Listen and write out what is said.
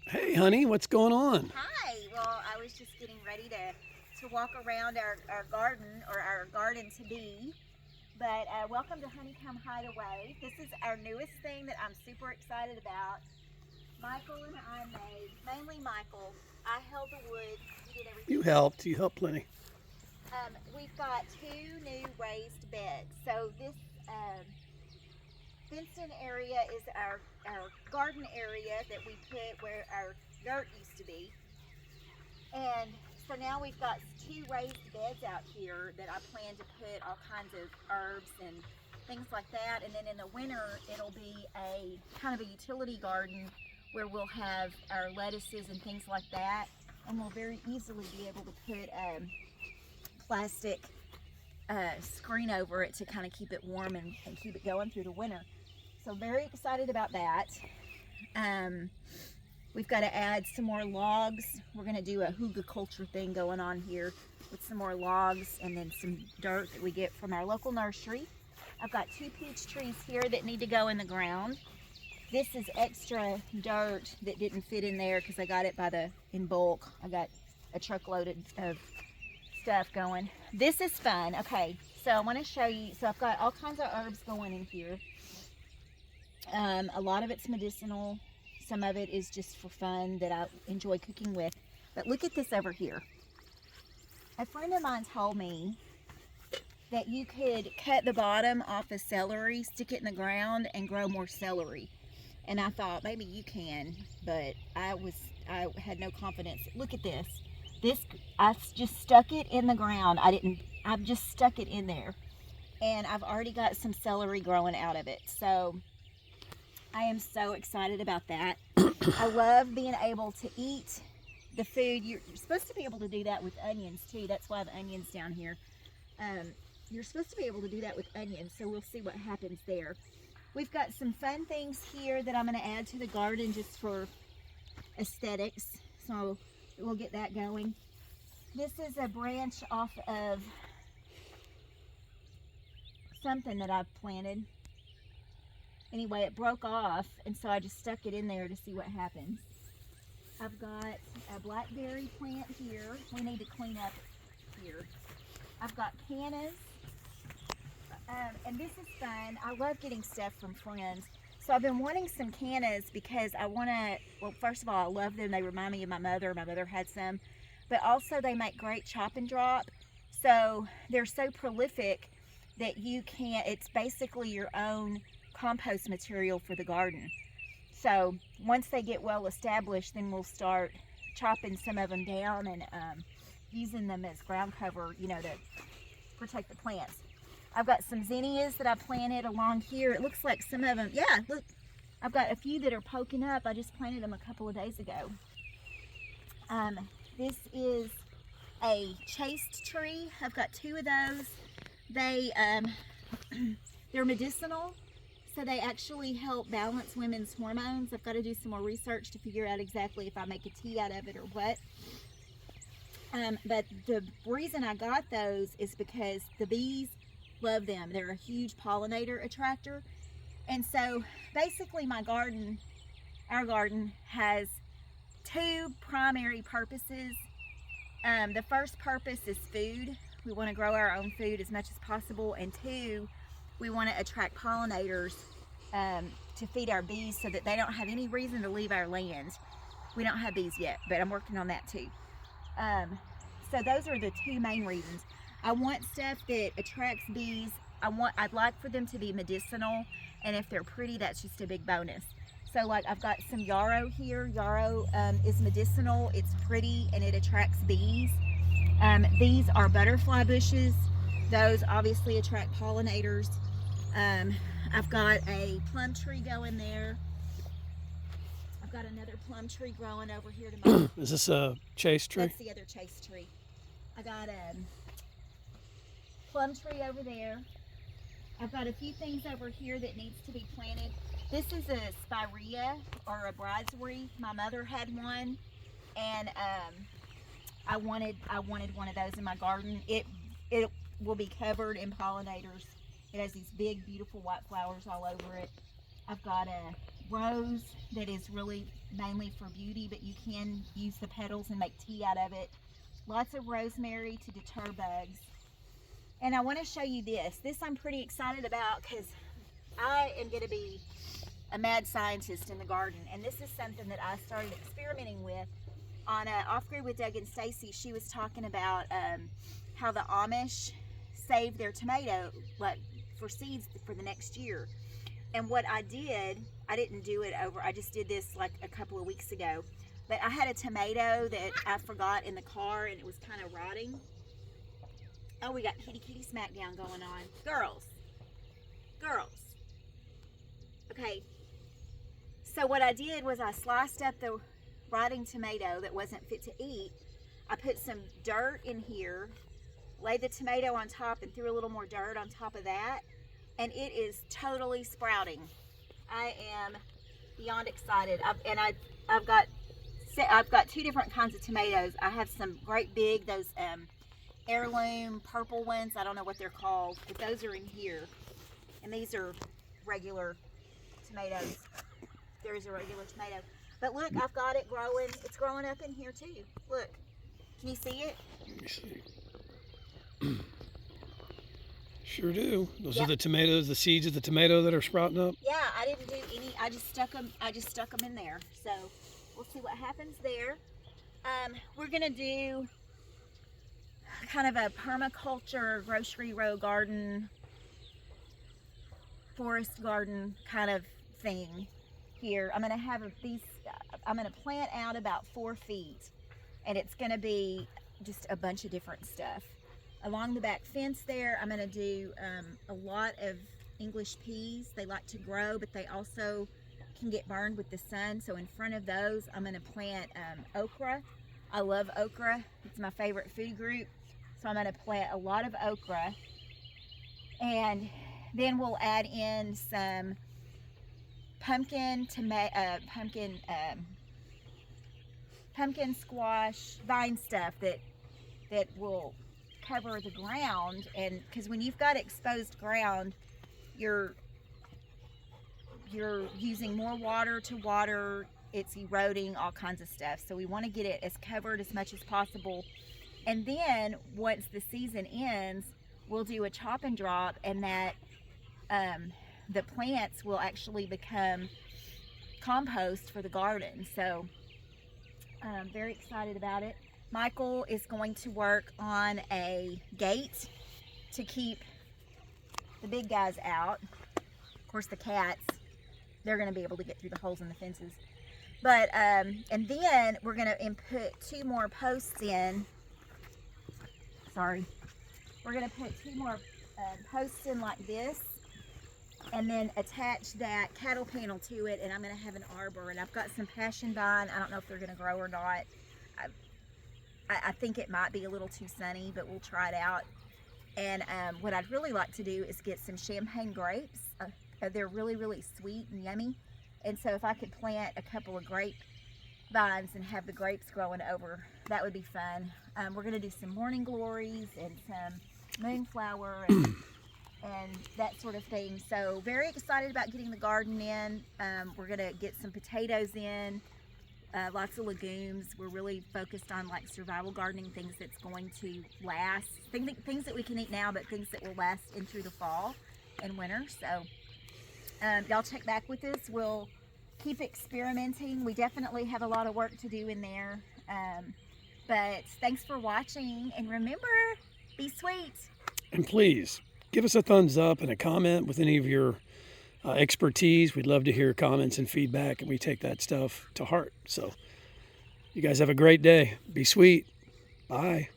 Hey, honey, what's going on? Hi. Well, I was just getting ready to walk around our garden or our garden to be. But welcome to Honeycomb Hideaway. This is our newest thing that I'm super excited about. Michael and I made, mainly Michael. I held the wood. He did You everything else. helped. You helped plenty. We've got two new raised beds. So this um, fenced-in area is our garden area that we put where our dirt used to be. And so now we've got two raised beds out here that I plan to put all kinds of herbs and things like that. And then in the winter, it'll be a kind of a utility garden where we'll have our lettuces and things like that. And we'll very easily be able to put plastic screen over it to kind of keep it warm and keep it going through the winter. So very excited about that. Um, We've got to add some more logs. We're going to do a hugelkultur thing going on here with some more logs and then some dirt that we get from our local nursery. I've got two peach trees here that need to go in the ground. This is extra dirt that didn't fit in there because I got it in bulk. I got a truckload of stuff going. This is fun. Okay, so I want to show you. So I've got all kinds of herbs going in here. A lot of it's medicinal. Some of it is just for fun that I enjoy cooking with. But look at this over here. A friend of mine told me that you could cut the bottom off of celery, stick it in the ground, and grow more celery. And I thought maybe you can, but I had no confidence. Look at this. I just stuck it in the ground. I've just stuck it in there. And I've already got some celery growing out of it. So I am so excited about that. I love being able to eat the food. You're supposed to be able to do that with onions too. That's why I have onions down here. You're supposed to be able to do that with onions, so we'll see what happens there. We've got some fun things here that I'm going to add to the garden just for aesthetics, so we'll get that going. This is a branch off of something that I've planted. Anyway, it broke off, and so I just stuck it in there to see what happens. I've got a blackberry plant here. We need to clean up here. I've got cannas, and this is fun. I love getting stuff from friends. So I've been wanting some cannas because I want to, well, first of all, I love them. They remind me of my mother. My mother had some. But also they make great chop and drop. So they're so prolific that you can't, it's basically your own compost material for the garden. So once they get well established, then we'll start chopping some of them down and using them as ground cover, to protect the plants. I've got some zinnias that I planted along here. It looks like some of them, yeah, look, I've got a few that are poking up. I just planted them a couple of days ago. This is a chaste tree. I've got two of those. They, they're medicinal. So they actually help balance women's hormones. I've got to do some more research to figure out exactly if I make a tea out of it or what. But the reason I got those is because the bees love them. They're a huge pollinator attractor. And so basically our garden has two primary purposes. The first purpose is food. We want to grow our own food as much as possible. And two, we want to attract pollinators to feed our bees so that they don't have any reason to leave our land. We don't have bees yet, but I'm working on that too. So those are the two main reasons. I want stuff that attracts bees. I'd like for them to be medicinal, and if they're pretty, that's just a big bonus. So like I've got some yarrow here. Yarrow is medicinal, it's pretty, and it attracts bees. These are butterfly bushes. Those obviously attract pollinators. I've got a plum tree going there. I've got another plum tree growing over here to my Is this a chase tree? that's the other chase tree. I got a plum tree over there. I've got a few things over here that needs to be planted. This is a spirea or a bride's wreath. My mother had one, and I wanted one of those in my garden. It will be covered in pollinators. It has these big, beautiful white flowers all over it. I've got a rose that is really mainly for beauty, but you can use the petals and make tea out of it. Lots of rosemary to deter bugs. And I want to show you this. This I'm pretty excited about because I am going to be a mad scientist in the garden. And this is something that I started experimenting with on Off Grid with Doug and Stacy. She was talking about how the Amish save their tomato for seeds for the next year. And what I did, I didn't do it over, I just did this like a couple of weeks ago. But I had a tomato that I forgot in the car and it was kind of rotting. Oh, we got kitty smackdown going on. Girls. Okay. So what I did was I sliced up the rotting tomato that wasn't fit to eat. I put some dirt in here, laid the tomato on top and threw a little more dirt on top of that. And it is totally sprouting. I am beyond excited. I've got two different kinds of tomatoes. I have some great big, those heirloom purple ones. I don't know what they're called, but those are in here. And these are regular tomatoes. There's a regular tomato. But look, I've got it growing. It's growing up in here too. Look, can you see it? Let me see. Sure do. Those Yep. are the tomatoes, the seeds of the tomato that are sprouting up. Yeah, I didn't do any. I just stuck them in there. So we'll see what happens there. We're gonna do kind of a permaculture grocery row garden, forest garden kind of thing here. I'm gonna have I'm gonna plant out about 4 feet, and it's gonna be just a bunch of different stuff. Along the back fence there, I'm going to do a lot of English peas. They like to grow, but they also can get burned with the sun. So in front of those, I'm going to plant okra. I love okra. It's my favorite food group. So I'm going to plant a lot of okra. And then we'll add in some pumpkin squash, vine stuff that will cover the ground. And because when you've got exposed ground, you're using more water to water, it's eroding, all kinds of stuff. So we want to get it as covered as much as possible. And then once the season ends, we'll do a chop and drop, and that the plants will actually become compost for the garden. So I'm very excited about it. Michael is going to work on a gate to keep the big guys out. Of course, the cats, they're going to be able to get through the holes in the fences. But, and then we're going to put 2 more posts in. Sorry. We're going to put 2 more posts in like this, and then attach that cattle panel to it, and I'm going to have an arbor. And I've got some passion vine. I don't know if they're going to grow or not. I think it might be a little too sunny, but we'll try it out. And what I'd really like to do is get some champagne grapes. They're really, really sweet and yummy. And so if I could plant a couple of grape vines and have the grapes growing over, that would be fun. We're going to do some morning glories and some moonflower and that sort of thing. So very excited about getting the garden in. We're going to get some potatoes in. Lots of legumes. We're really focused on like survival gardening, things that's going to last, things that we can eat now, but things that will last in through the fall and winter. So y'all check back with us. We'll keep experimenting. We definitely have a lot of work to do in there. But thanks for watching, and remember, be sweet. And please give us a thumbs up and a comment with any of your expertise. We'd love to hear comments and feedback, and we take that stuff to heart. So you guys have a great day. Be sweet. Bye.